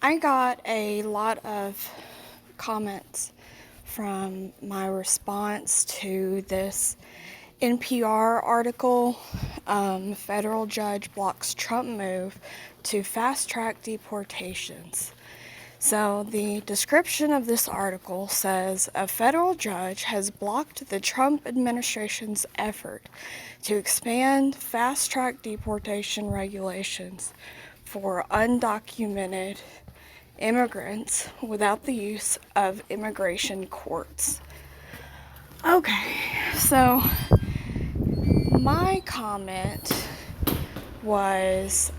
I got a lot of comments from my response to this NPR article, Federal Judge Blocks Trump Move to Fast Track Deportations. So the description of this article says a federal judge has blocked the Trump administration's effort to expand fast-track deportation regulations for undocumented immigrants without the use of immigration courts. Okay, so my comment was,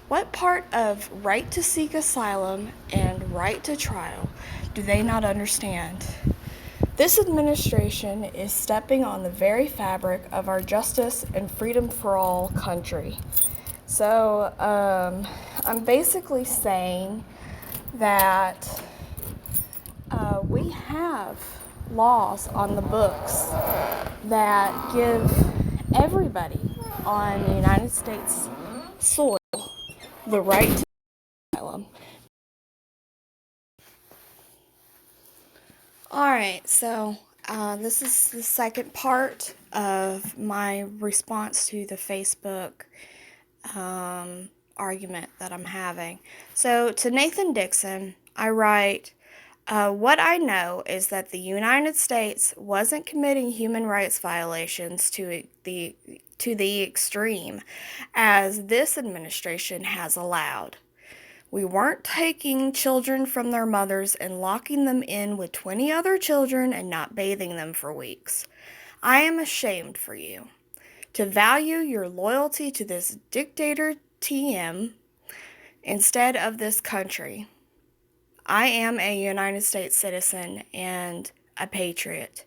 what part of right to seek asylum and right to trial do they not understand? This administration is stepping on the very fabric of our justice and freedom for all country. So I'm basically saying that we have laws on the books that give everybody on the United States soil the right to asylum. Alright, so this is the second part of my response to the Facebook argument that I'm having. So to Nathan Dixon, I write, what I know is that the United States wasn't committing human rights violations to the extreme as this administration has allowed. We weren't taking children from their mothers and locking them in with 20 other children and not bathing them for weeks. I am ashamed for you. To value your loyalty to this dictator TM instead of this country. I am a United States citizen and a patriot,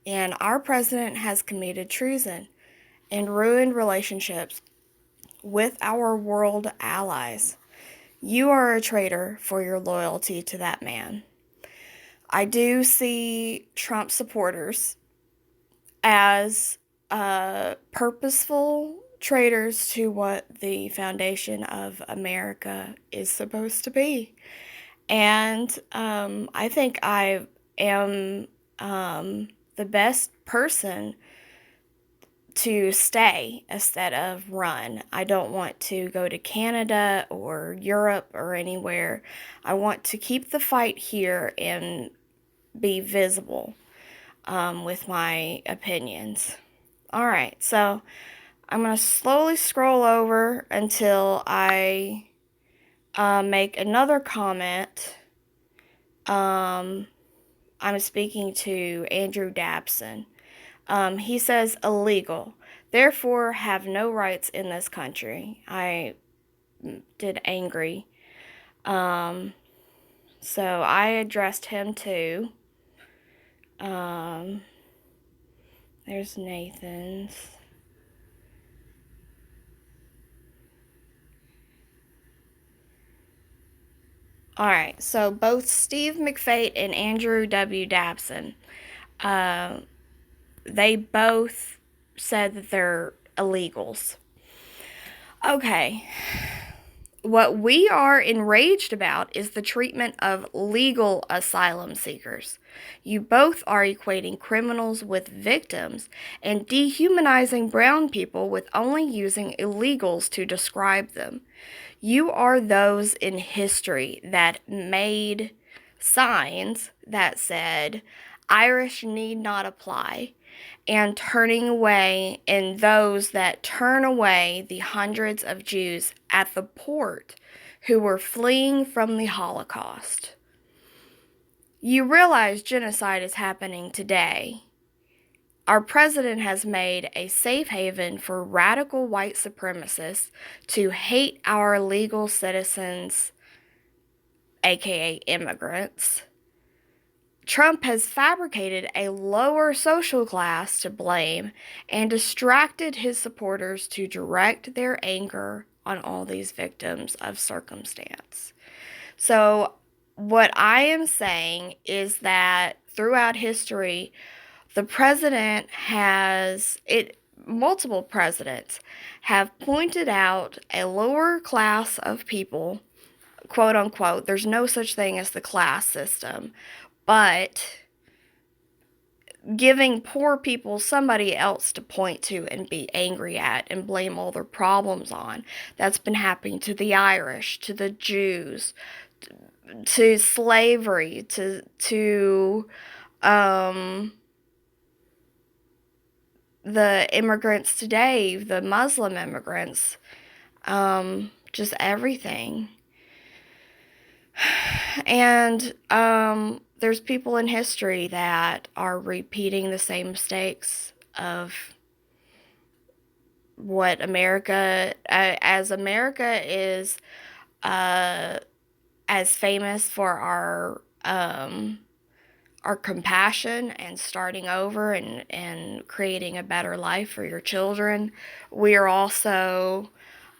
and our president has committed treason and ruined relationships with our world allies. You are a traitor for your loyalty to that man. I do see Trump supporters as purposeful traitors to what the foundation of America is supposed to be. And I think I am the best person to stay instead of run. I don't want to go to Canada or Europe or anywhere. I want to keep the fight here and be visible with my opinions. Alright, so I'm going to slowly scroll over until I make another comment. I'm speaking to Andrew Dabson. He says illegal, therefore have no rights in this country. I did angry. So I addressed him too. There's Nathan's. Alright, so both Steve McFate and Andrew W. Dabson, they both said that they're illegals. Okay, what we are enraged about is the treatment of legal asylum seekers. You both are equating criminals with victims and dehumanizing brown people with only using illegals to describe them. You are those in history that made signs that said, Irish need not apply, and turning away, and those that turn away the hundreds of Jews at the port who were fleeing from the Holocaust. You realize genocide is happening today. Our president has made a safe haven for radical white supremacists to hate our legal citizens, aka immigrants. Trump has fabricated a lower social class to blame and distracted his supporters to direct their anger on all these victims of circumstance. So what I am saying is that throughout history, the president has, multiple presidents have pointed out a lower class of people, quote unquote. There's no such thing as the class system, but giving poor people somebody else to point to and be angry at and blame all their problems on. That's been happening to the Irish, to the Jews, to slavery, to the immigrants today, the Muslim immigrants, just everything. And there's people in history that are repeating the same mistakes of what America, as America is as famous for our compassion and starting over and creating a better life for your children. We are also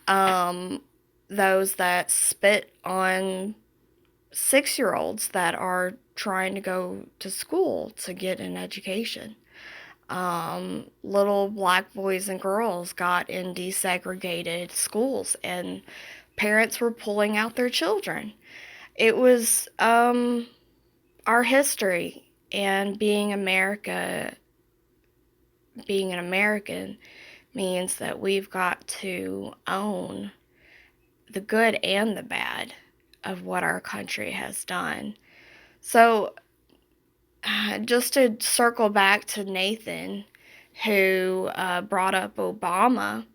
those that spit on 6-year-olds that are trying to go to school to get an education. Little black boys and girls got in desegregated schools and parents were pulling out their children. It was our history, and being an American means that we've got to own the good and the bad of what our country has done. So, just to circle back to Nathan, who brought up Obama,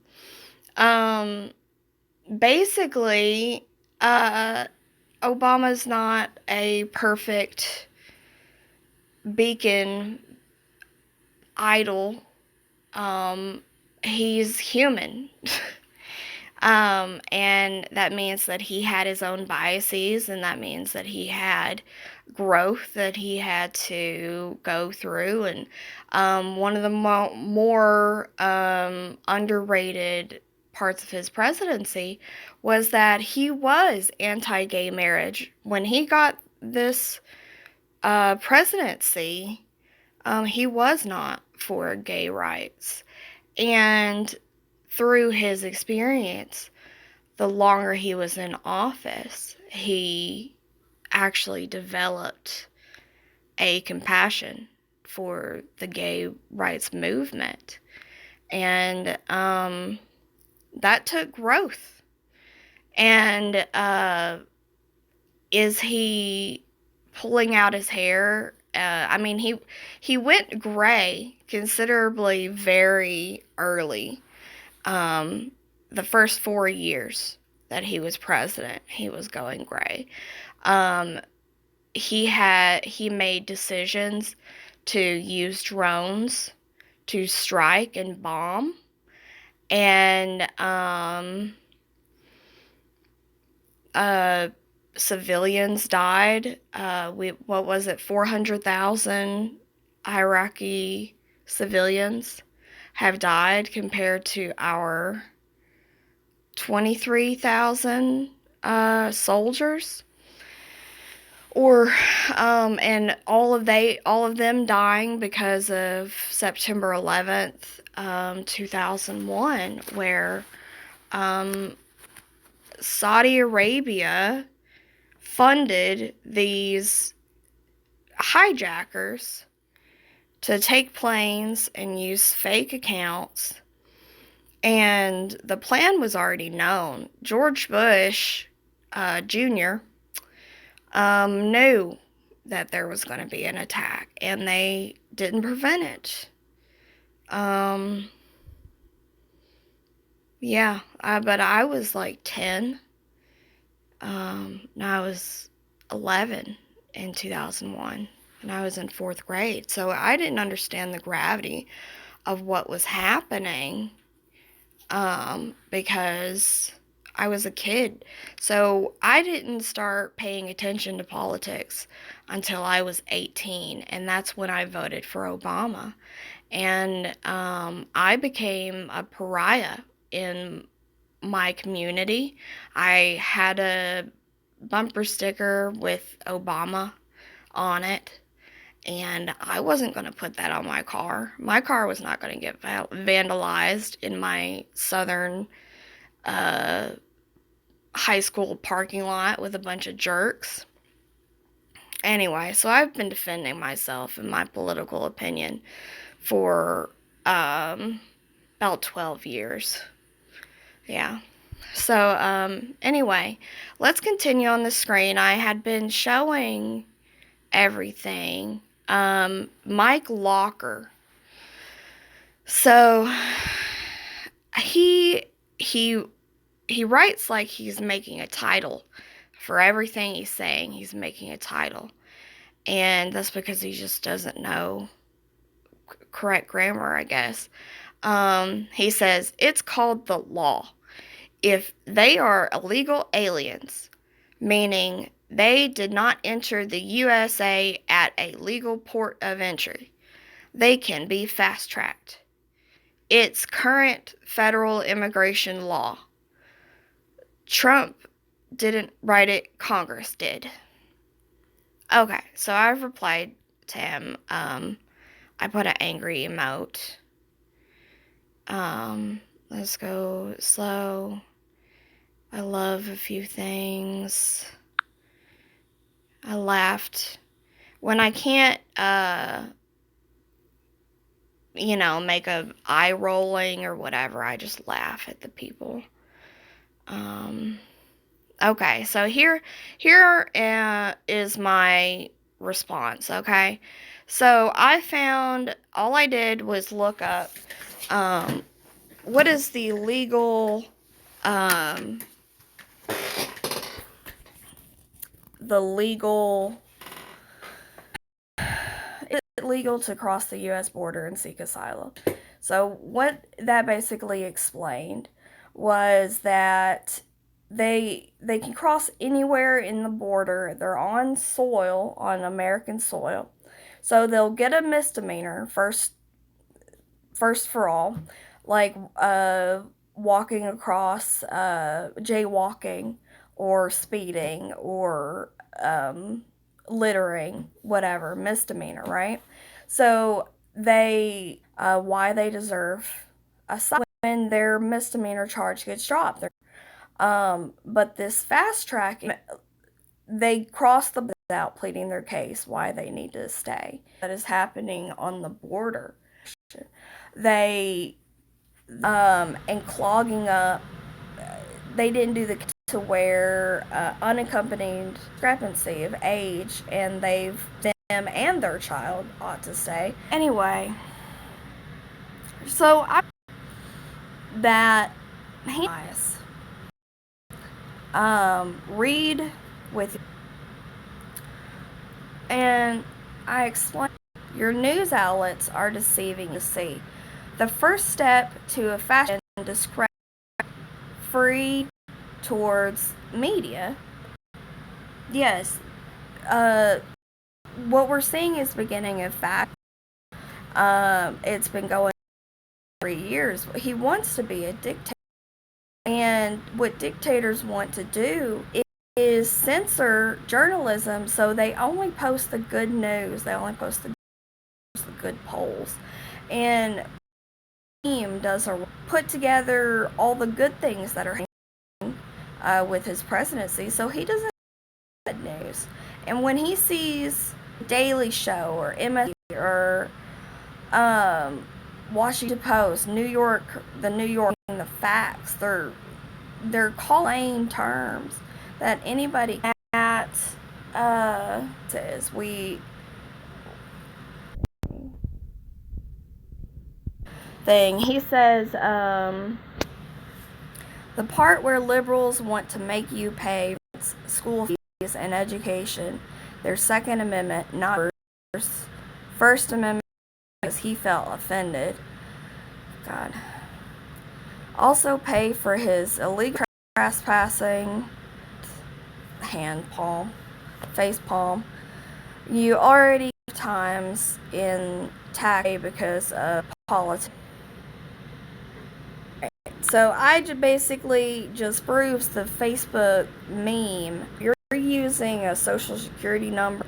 basically, Obama's not a perfect beacon idol. He's human. And that means that he had his own biases, and that means that he had growth that he had to go through. And one of the more underrated parts of his presidency was that he was anti-gay marriage. When he got this presidency, he was not for gay rights. And through his experience, the longer he was in office, he actually developed a compassion for the gay rights movement. And that took growth. And is he pulling out his hair? I mean, he went gray considerably very early. The first 4 years that he was president, he was going gray. He made decisions to use drones to strike and bomb, and civilians died. 400,000 Iraqi civilians have died compared to our 23,000 soldiers, and all of them dying because of September 11th, 2001, where Saudi Arabia funded these hijackers to take planes and use fake accounts. And the plan was already known. George Bush Jr. Knew that there was going to be an attack, and they didn't prevent it. But I was like 10. I was 11 in 2001, and I was in 4th grade. So I didn't understand the gravity of what was happening because I was a kid. So I didn't start paying attention to politics until I was 18, and that's when I voted for Obama. And I became a pariah in my community. I had a bumper sticker with Obama on it, and I wasn't going to put that on my car. My car was not going to get vandalized in my southern high school parking lot with a bunch of jerks. Anyway, so I've been defending myself and my political opinion for about 12 years. Yeah. So, anyway, let's continue on the screen. I had been showing everything. Mike Locker. So, he writes like he's making a title for everything he's saying. He's making a title, and that's because he just doesn't know correct grammar, I guess. He says it's called the law. If they are illegal aliens, meaning they did not enter the USA at a legal port of entry, they can be fast-tracked. It's current federal immigration law. Trump didn't write it, Congress did. Okay, so I've replied to him. I put an angry emote. Let's go slow. I love a few things. I laughed. When I can't, make a eye rolling or whatever, I just laugh at the people. Okay, so here is my response, okay? So I found, all I did was look up, what is the legal, is it legal to cross the U.S. border and seek asylum? So what that basically explained was that they can cross anywhere in the border. They're on soil, on American soil. So they'll get a misdemeanor first for all, like walking across, jaywalking, or speeding, or littering, whatever, misdemeanor, right? So they, why they deserve asylum when their misdemeanor charge gets dropped. But this fast track, they cross the without pleading their case why they need to stay. That is happening on the border. They, and clogging up, they didn't do the to where unaccompanied discrepancy of age, and them and their child ought to stay. Anyway, so I that he read with, and I explained your news outlets are deceiving you. See, the first step to a fashion discredit free towards media. Yes, what we're seeing is beginning of fact. It's been going 3 years. He wants to be a dictator. And what dictators want to do is censor journalism, so they only post the good news. They only post the good polls. And team does put together all the good things that are happening with his presidency, so he doesn't good news. And when he sees Daily Show or MSNBC or Washington Post, the New York, the facts, they're calling terms that anybody at says we thing. He says the part where liberals want to make you pay school fees and education, their Second Amendment, not First Amendment, because he felt offended. God. Also pay for his illegal trespassing, hand palm, face palm. You already have times in tax because of politics. So I basically just proves the Facebook meme. You're using a social security number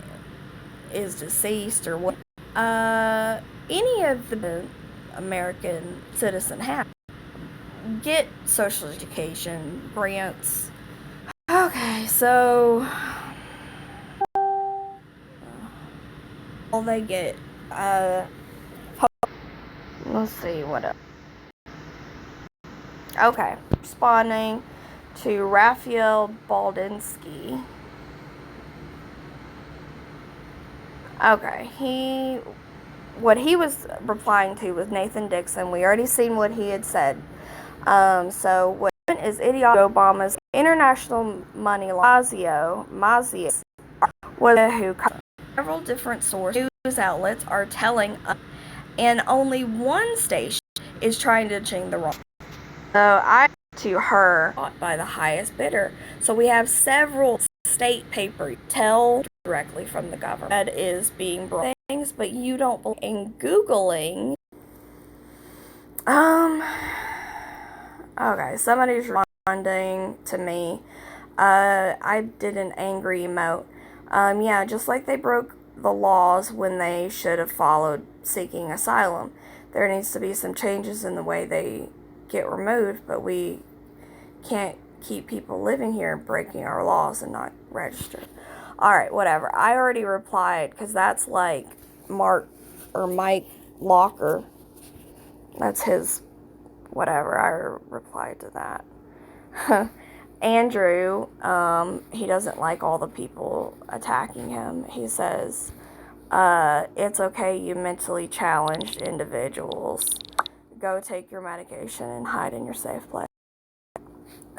is deceased or what, any of the American citizen have get social education grants. Okay, so all they get, let's see what else. Okay, responding to Raphael Baldinsky. Okay, what he was replying to was Nathan Dixon. We already seen what he had said. So what is idiotic? Obama's international money Mazio was who several different sources news outlets are telling us, and only one station is trying to change the wrong. So I to her by the highest bidder. So we have several state papers tell directly from the government that is being brought things, but you don't believe in Googling. Okay, somebody's responding to me. I did an angry emote. Yeah, just like they broke the laws when they should have followed seeking asylum. There needs to be some changes in the way they get removed, but we can't keep people living here breaking our laws and not register. Alright, whatever. I already replied, because that's like Mike Locker. That's his whatever. I replied to that. Andrew, he doesn't like all the people attacking him. He says, it's okay, you mentally challenged individuals. Go take your medication and hide in your safe place.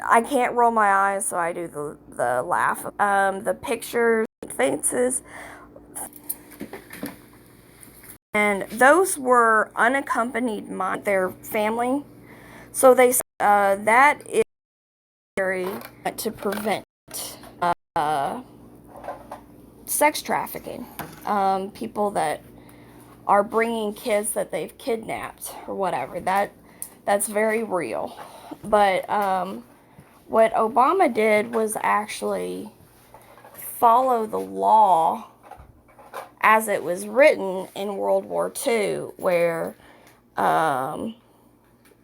I can't roll my eyes, so I do the laugh. The pictures, faces, and those were unaccompanied by their family. So they that is very to prevent sex trafficking. People that are bringing kids that they've kidnapped or whatever. That's very real. But what Obama did was actually follow the law as it was written in World War II, where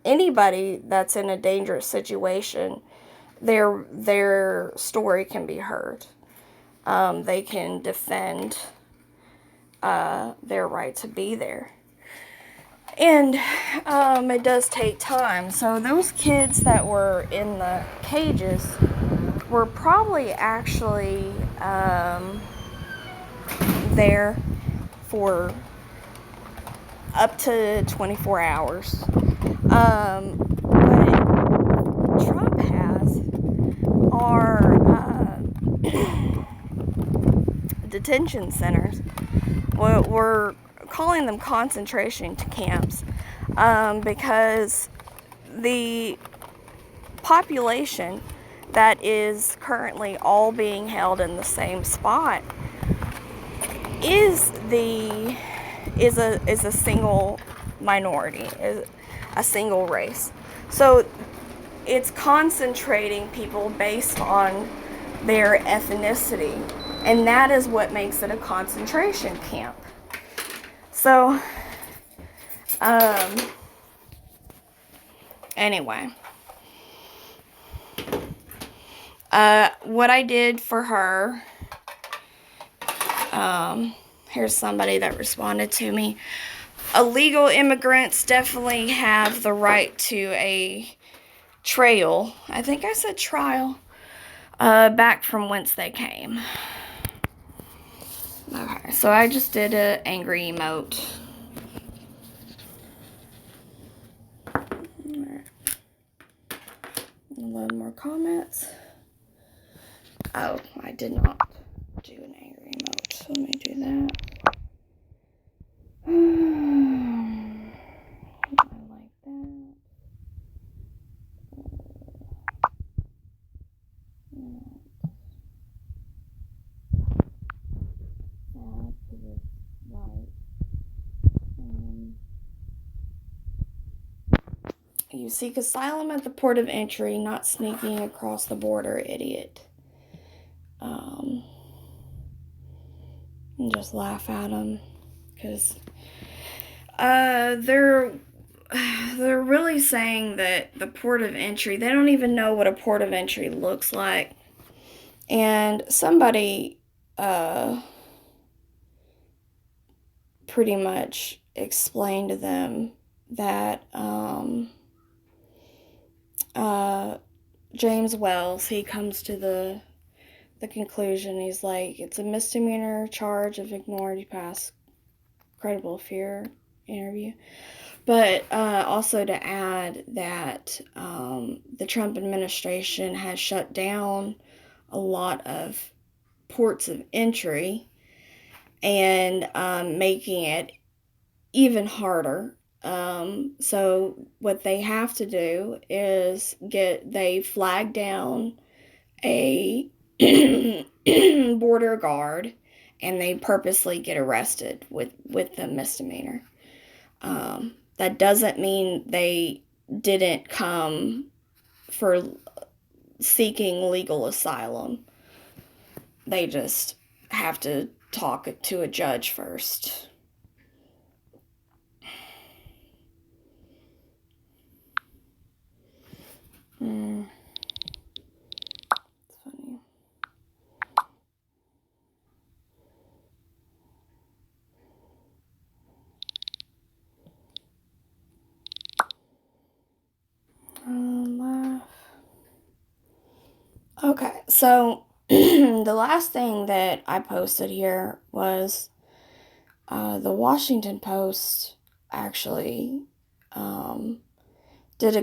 anybody that's in a dangerous situation, their story can be heard. They can defend their right to be there. And it does take time. So those kids that were in the cages were probably actually there for up to 24 hours. What Trump has are detention centers. We're calling them concentration camps because the population that is currently all being held in the same spot is a single minority, is a single race. So it's concentrating people based on their ethnicity, and that is what makes it a concentration camp. So anyway, what I did for her, here's somebody that responded to me. Illegal immigrants definitely have the right to a trail. I think I said trial. Back from whence they came. Okay, so I just did an angry emote. A lot more comments. Oh, I did not do an angry emote. So let me do that. I like that. Right. You seek asylum at the port of entry, not sneaking across the border, idiot. and just laugh at them because they're really saying that the port of entry, they don't even know what a port of entry looks like. And somebody pretty much explained to them that James Wells, he comes to the conclusion, he's like, it's a misdemeanor charge of ignoring past credible fear interview. But also to add that the Trump administration has shut down a lot of ports of entry and making it even harder. So what they have to do is they flag down a border guard, and they purposely get arrested with the misdemeanor. That doesn't mean they didn't come for seeking legal asylum. They just have to talk to a judge first. It's funny. Laugh. Okay, so the last thing that I posted here was the Washington Post actually did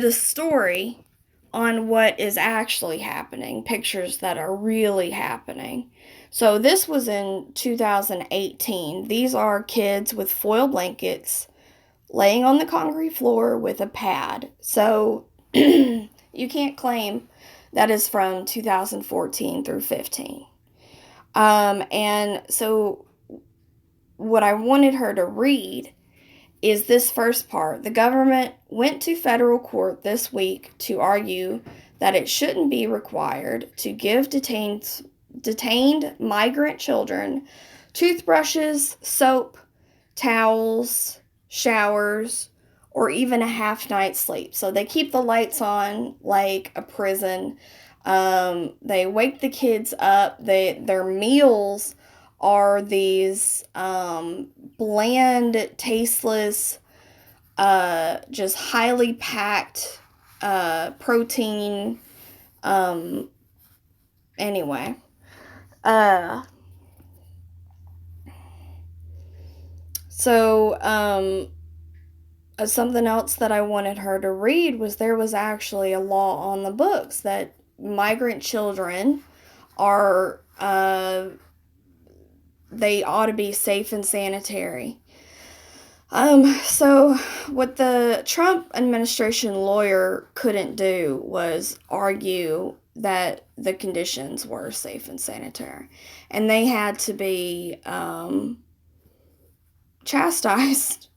a story on what is actually happening, pictures that are really happening. So this was in 2018. These are kids with foil blankets laying on the concrete floor with a pad. So you can't claim that is from 2014 through 15. And so what I wanted her to read is this first part. The government went to federal court this week to argue that it shouldn't be required to give detained migrant children toothbrushes, soap, towels, showers, or even a half night's sleep. So they keep the lights on like a prison. They wake the kids up. Their meals are these bland, tasteless, just highly packed protein. Anyway, so something else that I wanted her to read was there was actually a law on the books that migrant children are they ought to be safe and sanitary. So what the Trump administration lawyer couldn't do was argue that the conditions were safe and sanitary, and they had to be chastised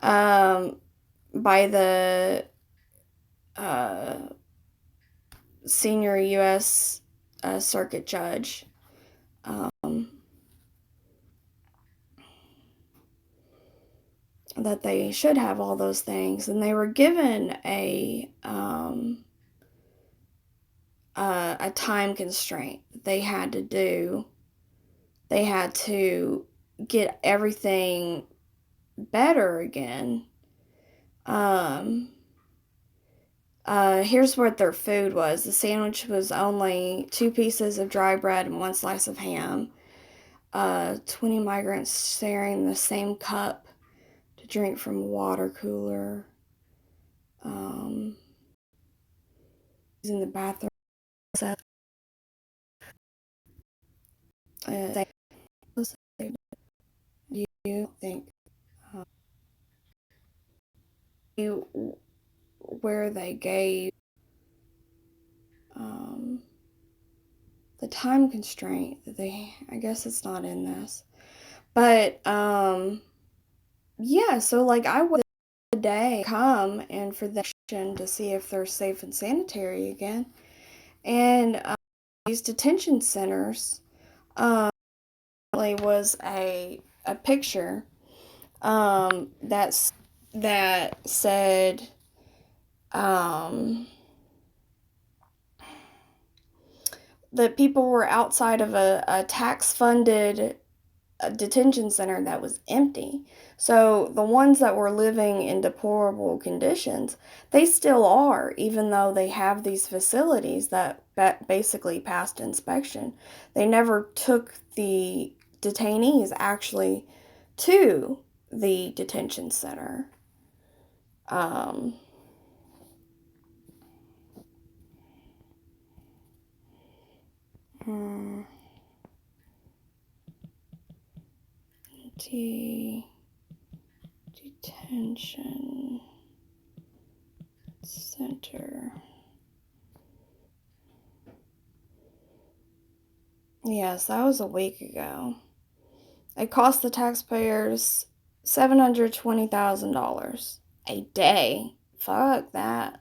by the senior U.S. Circuit judge. That they should have all those things, and they were given a time constraint. They had to do. They had to get everything better again. Here's what their food was. The sandwich was only 2 pieces of dry bread and 1 slice of ham. 20 migrants sharing the same cup to drink from a water cooler. In the bathroom. You think where they gave the time constraint that I guess it's not in this, but yeah, so like I would today come and for the to see if they're safe and sanitary again, and these detention centers was a picture that said that people were outside of a tax-funded detention center that was empty. So the ones that were living in deplorable conditions, they still are, even though they have these facilities that basically passed inspection. They never took the detainees actually to the detention center. Um, hmm, detention center. Yes, that was a week ago. It cost the taxpayers $720,000 a day. Fuck that.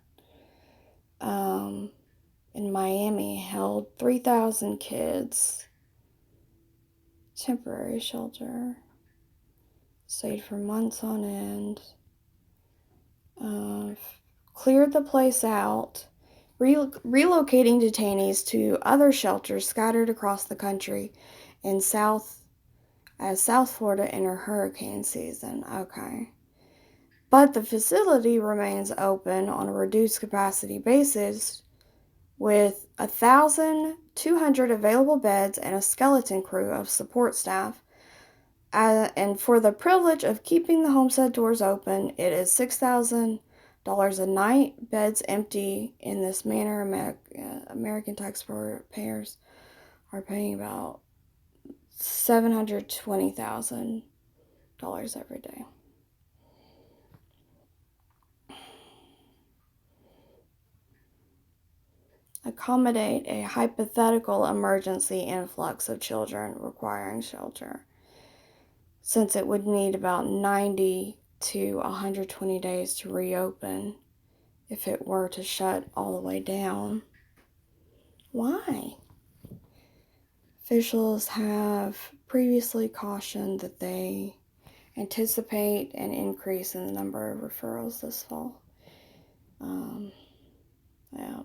Um, in Miami, held 3,000 kids. Temporary shelter. Stayed for months on end. Cleared the place out. Relocating detainees to other shelters scattered across the country in South Florida entered hurricane season. Okay. But the facility remains open on a reduced capacity basis with 1,200 available beds and a skeleton crew of support staff. And for the privilege of keeping the homestead doors open, it is $6,000 a night. Beds empty in this manner. American taxpayers are paying about $720,000 every day. Accommodate a hypothetical emergency influx of children requiring shelter, since it would need about 90 to 120 days to reopen if it were to shut all the way down. Why? Officials have previously cautioned that they anticipate an increase in the number of referrals this fall. Yeah.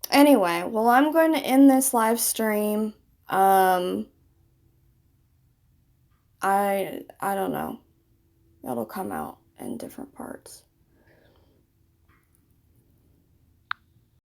Anyway, well, I'm going to end this live stream. I don't know. It'll come out in different parts.